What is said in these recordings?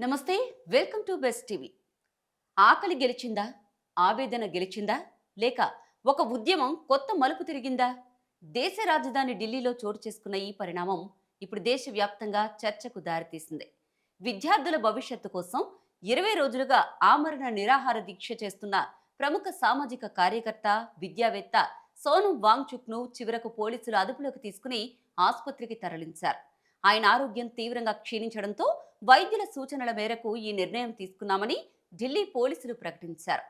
నమస్తే, welcome to best TV. ఆకలి గెలిచిందా? ఆవేదన గెలిచిందా? లేక ఒక ఉద్యమం కొత్త మలుపు తిరిగిందా? దేశ రాజధాని ఢిల్లీలో చోటు చేసుకున్న ఈ పరిణామం ఇప్పుడు దేశవ్యాప్తంగా చర్చకు దారితీసింది. విద్యార్థుల భవిష్యత్తు కోసం 20 రోజులుగా ఆమరణ నిరాహార దీక్ష చేస్తున్న ప్రముఖ సామాజిక కార్యకర్త, విద్యావేత్త సోనం వాంగ్చుక్ ను చివరకు పోలీసులు అదుపులోకి తీసుకుని ఆసుపత్రికి తరలించారు. ఆయన ఆరోగ్యం తీవ్రంగా క్షీణించడంతో వైద్యుల సూచనల మేరకు ఈ నిర్ణయం తీసుకున్నామని ఢిల్లీ పోలీసులు ప్రకటించారు.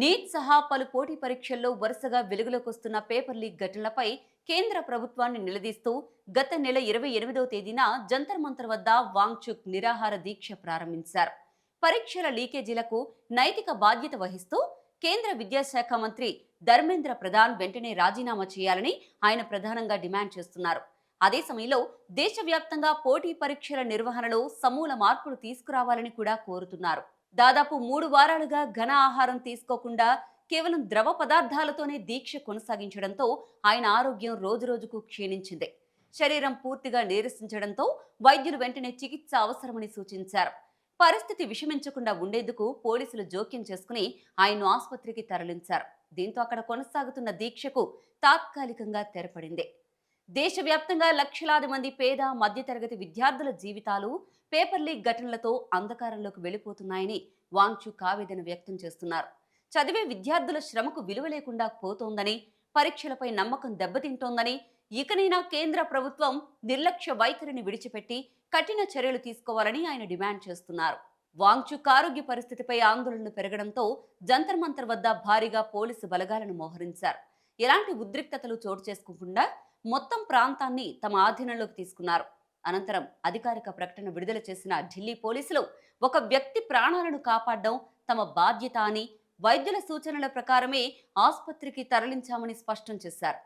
నీట్ సహా పలు పోటీ పరీక్షల్లో వరుసగా వెలుగులోకి వస్తున్న పేపర్ లీక్ ఘటనలపై కేంద్ర ప్రభుత్వాన్ని నిలదీస్తూ గత నెల 28వ తేదీన జంతర్ మంతర్ వద్ద వాంగ్చుక్ నిరాహార దీక్ష ప్రారంభించారు. పరీక్షల లీకేజీలకు నైతిక బాధ్యత వహిస్తూ కేంద్ర విద్యాశాఖ మంత్రి ధర్మేంద్ర ప్రధాన్ వెంటనే రాజీనామా చేయాలని ఆయన ప్రధానంగా డిమాండ్ చేస్తున్నారు. అదే సమయంలో దేశవ్యాప్తంగా పోటీ పరీక్షల నిర్వహణలో సమూల మార్పులు తీసుకురావాలని కూడా కోరుతున్నారు. దాదాపు 3 వారాలుగా ఘన ఆహారం తీసుకోకుండా కేవలం ద్రవ పదార్థాలతోనే దీక్ష కొనసాగించడంతో ఆయన ఆరోగ్యం రోజురోజుకు క్షీణించింది. శరీరం పూర్తిగా నీరసించడంతో వైద్యులు వెంటనే చికిత్స అవసరమని సూచించారు. పరిస్థితి విషమించకుండా ఉండేందుకు పోలీసులు జోక్యం చేసుకుని ఆయన్ను ఆసుపత్రికి తరలించారు. దీంతో అక్కడ కొనసాగుతున్న దీక్షకు తాత్కాలికంగా తెరపడింది. దేశవ్యాప్తంగా లక్షలాది మంది పేద, మధ్యతరగతి విద్యార్థుల జీవితాలు పేపర్ లీక్ ఘటనలతో అంధకారంలోకి వెళ్లిపోతున్నాయని వాంగ్చుక్ ఆవేదన వ్యక్తం చేస్తున్నారు. చదివే విద్యార్థుల శ్రమకు విలువ లేకుండా పోతోందని, పరీక్షలపై నమ్మకం దెబ్బతింటోందని, ఇకనైనా కేంద్ర ప్రభుత్వం నిర్లక్ష్య వైఖరిని విడిచిపెట్టి కఠిన చర్యలు తీసుకోవాలని ఆయన డిమాండ్ చేస్తున్నారు. వాంగ్చుక్ ఆరోగ్య పరిస్థితిపై ఆందోళనలు పెరగడంతో జంతర్ మంతర్ వద్ద భారీగా పోలీసు బలగాలను మోహరించారు. ఎలాంటి ఉద్రిక్తతలు చోటు చేసుకోకుండా మొత్తం ప్రాంతాన్ని తమ ఆధీనంలోకి తీసుకున్నారు. అనంతరం అధికారిక ప్రకటన విడుదల చేసిన ఢిల్లీ పోలీసులు ఒక వ్యక్తి ప్రాణాలను కాపాడడం తమ బాధ్యత అని, వైద్యుల సూచనల ప్రకారమే ఆసుపత్రికి తరలించామని స్పష్టం చేశారు.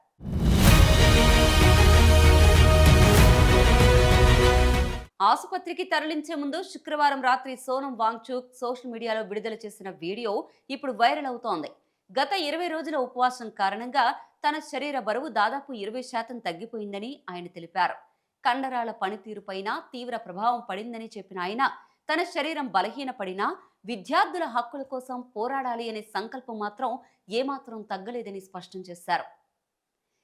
ఆసుపత్రికి తరలించే ముందు శుక్రవారం రాత్రి సోనం వాంగ్చుక్ సోషల్ మీడియాలో విడుదల చేసిన వీడియో ఇప్పుడు వైరల్ అవుతోంది. గత 20 రోజుల ఉపవాసం కారణంగా తన శరీర బరువు దాదాపు 20% తగ్గిపోయిందని ఆయన తెలిపారు. కండరాల పనితీరుపైన తీవ్ర ప్రభావం పడిందని చెప్పిన ఆయన తన శరీరం బలహీనపడినా విద్యార్థుల హక్కుల కోసం పోరాడాలి అనే సంకల్పం మాత్రం ఏమాత్రం తగ్గలేదని స్పష్టం చేశారు.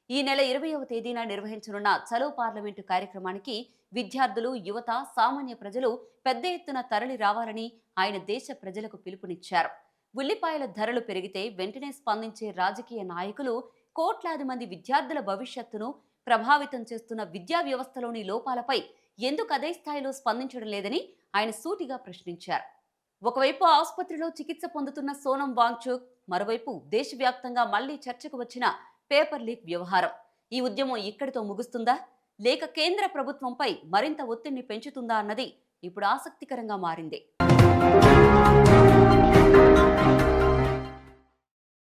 ఈ నెల 20వ తేదీన నిర్వహించనున్న చలో పార్లమెంటు కార్యక్రమానికి విద్యార్థులు, యువత, సామాన్య ప్రజలు పెద్ద ఎత్తున తరలి రావాలని ఆయన దేశ ప్రజలకు పిలుపునిచ్చారు. ఉల్లిపాయల ధరలు పెరిగితే వెంటనే స్పందించే రాజకీయ నాయకులు కోట్లాది మంది విద్యార్థుల భవిష్యత్తును ప్రభావితం చేస్తున్న విద్యా వ్యవస్థలోని లోపాలపై ఎందుకు అదే స్థాయిలో స్పందించడం లేదని ఆయన సూటిగా ప్రశ్నించారు. ఒకవైపు ఆసుపత్రిలో చికిత్స పొందుతున్న సోనం వాంగ్చుక్, మరోవైపు దేశవ్యాప్తంగా మళ్లీ చర్చకు వచ్చిన పేపర్ లీక్ వ్యవహారం. ఈ ఉద్యమం ఇక్కడితో ముగుస్తుందా, లేక కేంద్ర ప్రభుత్వంపై మరింత ఒత్తిడిని పెంచుతుందా అన్నది ఇప్పుడు ఆసక్తికరంగా మారింది.